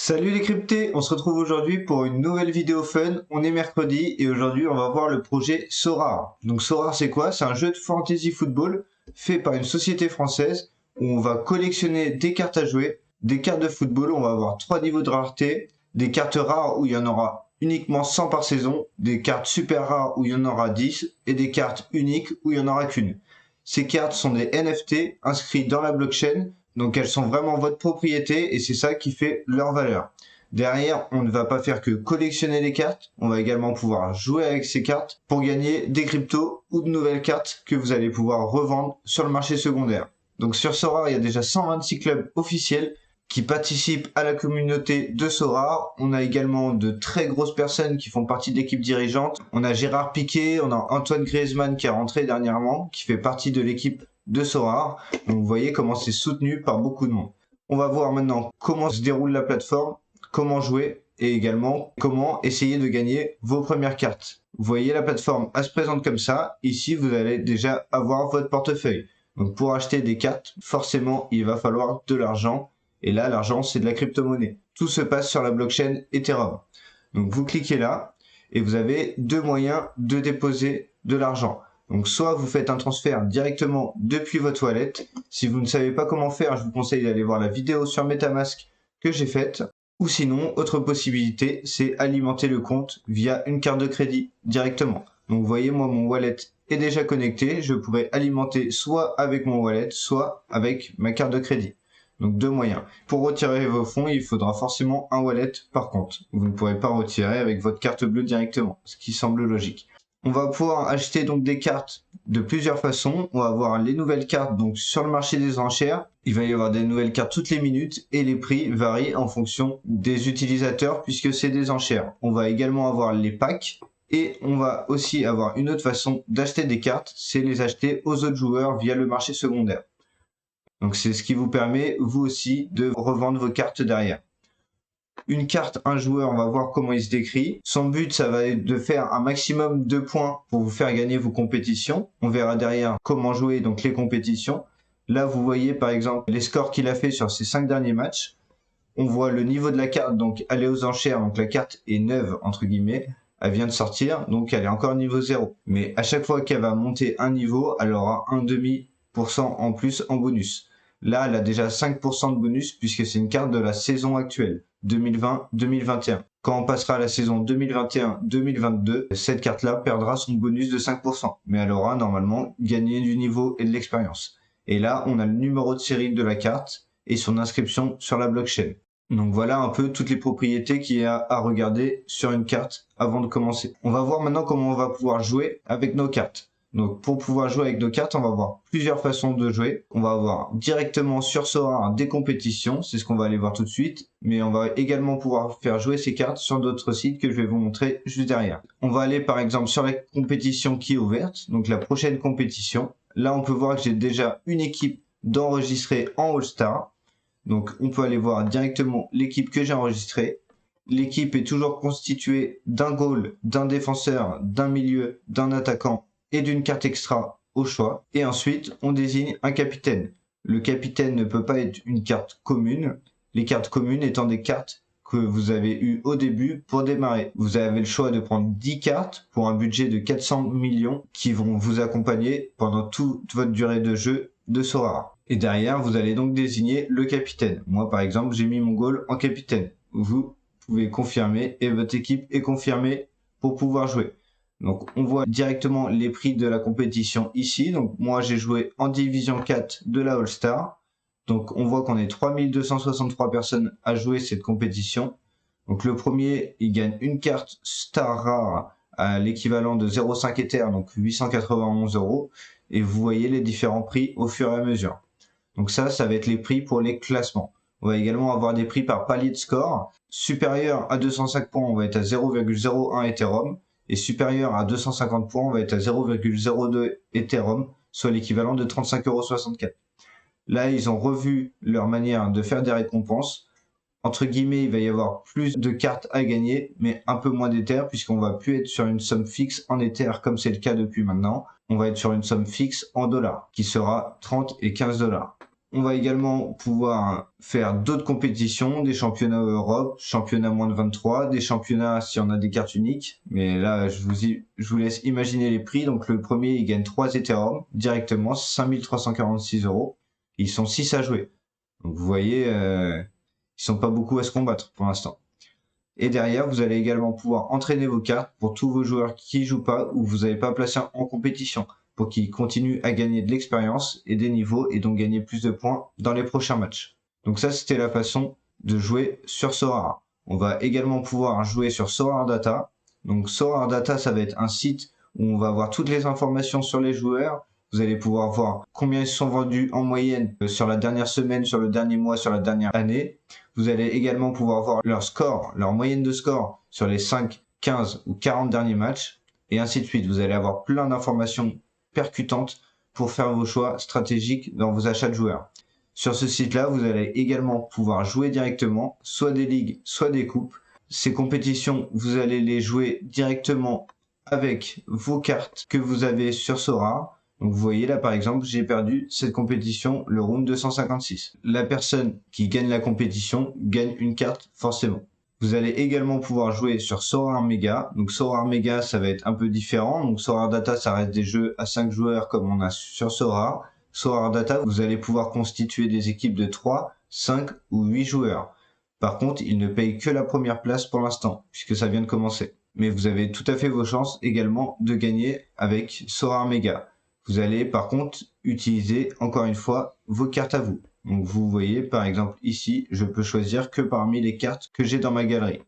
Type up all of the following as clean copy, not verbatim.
Salut les cryptés, on se retrouve aujourd'hui pour une nouvelle vidéo fun. On est mercredi et aujourd'hui on va voir le projet Sorare. Donc Sorare c'est quoi? C'est un jeu de fantasy football fait par une société française où on va collectionner des cartes à jouer, des cartes de football, on va avoir 3 niveaux de rareté, des cartes rares où il y en aura uniquement 100 par saison, des cartes super rares où il y en aura 10 et des cartes uniques où il n'y en aura qu'une. Ces cartes sont des NFT inscrits dans la blockchain. Donc elles sont vraiment votre propriété et c'est ça qui fait leur valeur. Derrière, on ne va pas faire que collectionner les cartes, on va également pouvoir jouer avec ces cartes pour gagner des cryptos ou de nouvelles cartes que vous allez pouvoir revendre sur le marché secondaire. Donc sur Sorare, il y a déjà 126 clubs officiels qui participent à la communauté de Sorare. On a également de très grosses personnes qui font partie de l'équipe dirigeante. On a Gérard Piqué, on a Antoine Griezmann qui est rentré dernièrement, qui fait partie de l'équipe de Sorare. Donc vous voyez comment c'est soutenu par beaucoup de monde. On va voir maintenant comment se déroule la plateforme, comment jouer et également comment essayer de gagner vos premières cartes. Vous voyez la plateforme, elle se présente comme ça. Ici, vous allez déjà avoir votre portefeuille. Donc pour acheter des cartes, forcément, il va falloir de l'argent. Et là, l'argent, c'est de la crypto-monnaie. Tout se passe sur la blockchain Ethereum. Donc vous cliquez là et vous avez deux moyens de déposer de l'argent. Donc soit vous faites un transfert directement depuis votre wallet. Si vous ne savez pas comment faire, je vous conseille d'aller voir la vidéo sur MetaMask que j'ai faite. Ou sinon, autre possibilité, c'est alimenter le compte via une carte de crédit directement. Donc vous voyez, moi mon wallet est déjà connecté. Je pourrais alimenter soit avec mon wallet, soit avec ma carte de crédit. Donc deux moyens. Pour retirer vos fonds, il faudra forcément un wallet par contre. Vous ne pourrez pas retirer avec votre carte bleue directement, ce qui semble logique. On va pouvoir acheter donc des cartes de plusieurs façons. On va avoir les nouvelles cartes donc sur le marché des enchères. Il va y avoir des nouvelles cartes toutes les minutes et les prix varient en fonction des utilisateurs puisque c'est des enchères. On va également avoir les packs et on va aussi avoir une autre façon d'acheter des cartes, c'est les acheter aux autres joueurs via le marché secondaire. Donc c'est ce qui vous permet vous aussi de revendre vos cartes derrière. Une carte, un joueur, on va voir comment il se décrit. Son but, ça va être de faire un maximum de points pour vous faire gagner vos compétitions. On verra derrière comment jouer donc les compétitions. Là, vous voyez par exemple les scores qu'il a fait sur ses 5 derniers matchs. On voit le niveau de la carte, donc elle est aux enchères, donc la carte est neuve, entre guillemets. Elle vient de sortir, donc elle est encore niveau 0. Mais à chaque fois qu'elle va monter un niveau, elle aura 1,5% en plus en bonus. Là, elle a déjà 5% de bonus puisque c'est une carte de la saison actuelle, 2020-2021. Quand on passera à la saison 2021-2022, cette carte-là perdra son bonus de 5%. Mais elle aura normalement gagné du niveau et de l'expérience. Et là, on a le numéro de série de la carte et son inscription sur la blockchain. Donc voilà un peu toutes les propriétés qu'il y a à regarder sur une carte avant de commencer. On va voir maintenant comment on va pouvoir jouer avec nos cartes. Donc pour pouvoir jouer avec nos cartes, on va avoir plusieurs façons de jouer. On va avoir directement sur Sorare des compétitions, c'est ce qu'on va aller voir tout de suite. Mais on va également pouvoir faire jouer ces cartes sur d'autres sites que je vais vous montrer juste derrière. On va aller par exemple sur la compétition qui est ouverte, donc la prochaine compétition. Là on peut voir que j'ai déjà une équipe d'enregistrer en All-Star. Donc on peut aller voir directement l'équipe que j'ai enregistrée. L'équipe est toujours constituée d'un goal, d'un défenseur, d'un milieu, d'un attaquant et d'une carte extra au choix. Et ensuite, on désigne un capitaine. Le capitaine ne peut pas être une carte commune. Les cartes communes étant des cartes que vous avez eues au début pour démarrer. Vous avez le choix de prendre 10 cartes pour un budget de 400 millions qui vont vous accompagner pendant toute votre durée de jeu de Sorare. Et derrière, vous allez donc désigner le capitaine. Moi, par exemple, j'ai mis mon goal en capitaine. Vous pouvez confirmer et votre équipe est confirmée pour pouvoir jouer. Donc, on voit directement les prix de la compétition ici. Donc, moi, j'ai joué en division 4 de la All-Star. Donc, on voit qu'on est 3263 personnes à jouer cette compétition. Donc, le premier, il gagne une carte star rare à l'équivalent de 0,5 Ether, donc 891 €. Et vous voyez les différents prix au fur et à mesure. Donc ça va être les prix pour les classements. On va également avoir des prix par palier de score. Supérieur à 205 points, on va être à 0,01 Ethereum. Et supérieur à 250 points, on va être à 0,02 Ethereum, soit l'équivalent de 35,64 €. Là, ils ont revu leur manière de faire des récompenses. Entre guillemets, il va y avoir plus de cartes à gagner, mais un peu moins d'Ether, puisqu'on va plus être sur une somme fixe en Ether, comme c'est le cas depuis maintenant. On va être sur une somme fixe en dollars, qui sera 30 et 15 $. On va également pouvoir faire d'autres compétitions, des championnats Europe, championnats moins de 23, des championnats si on a des cartes uniques. Mais là, je vous laisse imaginer les prix. Donc le premier, il gagne 3 Ethereum directement, 5346 euros. Ils sont 6 à jouer. Donc vous voyez, ils sont pas beaucoup à se combattre pour l'instant. Et derrière, vous allez également pouvoir entraîner vos cartes pour tous vos joueurs qui jouent pas ou vous n'avez pas placé en compétition, pour qu'ils continuent à gagner de l'expérience et des niveaux et donc gagner plus de points dans les prochains matchs. Donc ça, c'était la façon de jouer sur Sorare. On va également pouvoir jouer sur Sorare Data. Donc Sorare Data, ça va être un site où on va avoir toutes les informations sur les joueurs. Vous allez pouvoir voir combien ils sont vendus en moyenne sur la dernière semaine, sur le dernier mois, sur la dernière année. Vous allez également pouvoir voir leur score, leur moyenne de score sur les 5, 15 ou 40 derniers matchs, et ainsi de suite. Vous allez avoir plein d'informations percutantes pour faire vos choix stratégiques dans vos achats de joueurs. Sur ce site-là, vous allez également pouvoir jouer directement, soit des ligues, soit des coupes. Ces compétitions, vous allez les jouer directement avec vos cartes que vous avez sur Sorare. Donc vous voyez là par exemple, j'ai perdu cette compétition, le round 256. La personne qui gagne la compétition gagne une carte forcément. Vous allez également pouvoir jouer sur Sorare Mega. Donc Sorare Mega, ça va être un peu différent. Donc Sorare Data, ça reste des jeux à 5 joueurs comme on a sur Sorare. Sorare Data, vous allez pouvoir constituer des équipes de 3, 5 ou 8 joueurs. Par contre, ils ne payent que la première place pour l'instant, puisque ça vient de commencer. Mais vous avez tout à fait vos chances également de gagner avec Sorare Mega. Vous allez par contre utiliser encore une fois vos cartes à vous. Donc vous voyez par exemple ici, je peux choisir que parmi les cartes que j'ai dans ma galerie.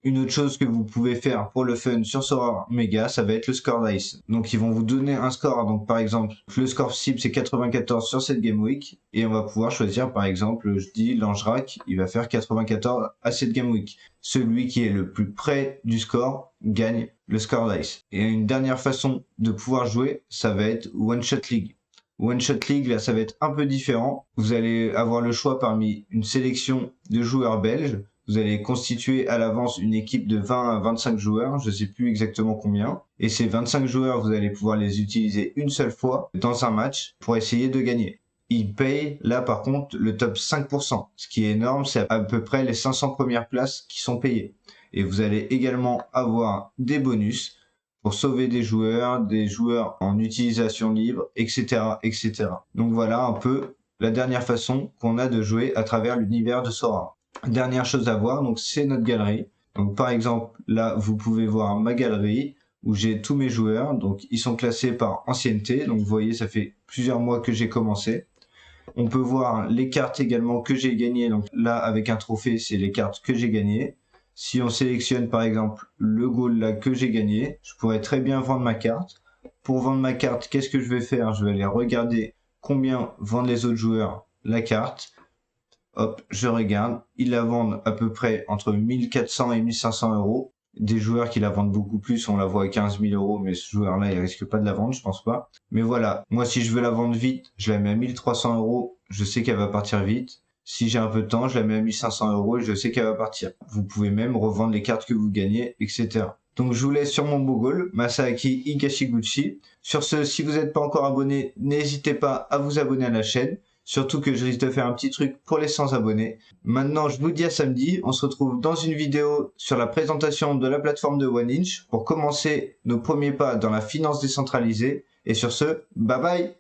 Une autre chose que vous pouvez faire pour le fun sur Sorare Mega, ça va être le score dice. Donc ils vont vous donner un score, donc par exemple le score cible c'est 94 sur cette game week, et on va pouvoir choisir par exemple, je dis l'Angerac, il va faire 94 à cette game week. Celui qui est le plus près du score gagne le score dice. Et une dernière façon de pouvoir jouer, ça va être One Shot League. One Shot League, là ça va être un peu différent. Vous allez avoir le choix parmi une sélection de joueurs belges. Vous allez constituer à l'avance une équipe de 20 à 25 joueurs, je ne sais plus exactement combien. Et ces 25 joueurs, vous allez pouvoir les utiliser une seule fois dans un match pour essayer de gagner. Ils payent là par contre le top 5%. Ce qui est énorme, c'est à peu près les 500 premières places qui sont payées. Et vous allez également avoir des bonus pour sauver des joueurs en utilisation libre, etc., etc. Donc voilà un peu la dernière façon qu'on a de jouer à travers l'univers de Sorare. Dernière chose à voir, donc c'est notre galerie. Donc par exemple, là, vous pouvez voir ma galerie où j'ai tous mes joueurs. Donc ils sont classés par ancienneté. Donc vous voyez, ça fait plusieurs mois que j'ai commencé. On peut voir les cartes également que j'ai gagnées. Donc là, avec un trophée, c'est les cartes que j'ai gagnées. Si on sélectionne par exemple le goal là que j'ai gagné, je pourrais très bien vendre ma carte. Pour vendre ma carte, qu'est-ce que je vais faire? Je vais aller regarder combien vendent les autres joueurs la carte. Hop, je regarde, ils la vendent à peu près entre 1400 et 1500 euros. Des joueurs qui la vendent beaucoup plus, on la voit à 15 000 euros, mais ce joueur-là, il risque pas de la vendre, je pense pas. Mais voilà, moi si je veux la vendre vite, je la mets à 1300 euros, je sais qu'elle va partir vite. Si j'ai un peu de temps, je la mets à 1500 euros et je sais qu'elle va partir. Vous pouvez même revendre les cartes que vous gagnez, etc. Donc je vous laisse sur mon beau goal, Masaaki Higashiguchi. Sur ce, si vous n'êtes pas encore abonné, n'hésitez pas à vous abonner à la chaîne. Surtout que je risque de faire un petit truc pour les 100 abonnés. Maintenant, je vous dis à samedi. On se retrouve dans une vidéo sur la présentation de la plateforme de OneInch pour commencer nos premiers pas dans la finance décentralisée. Et sur ce, bye bye!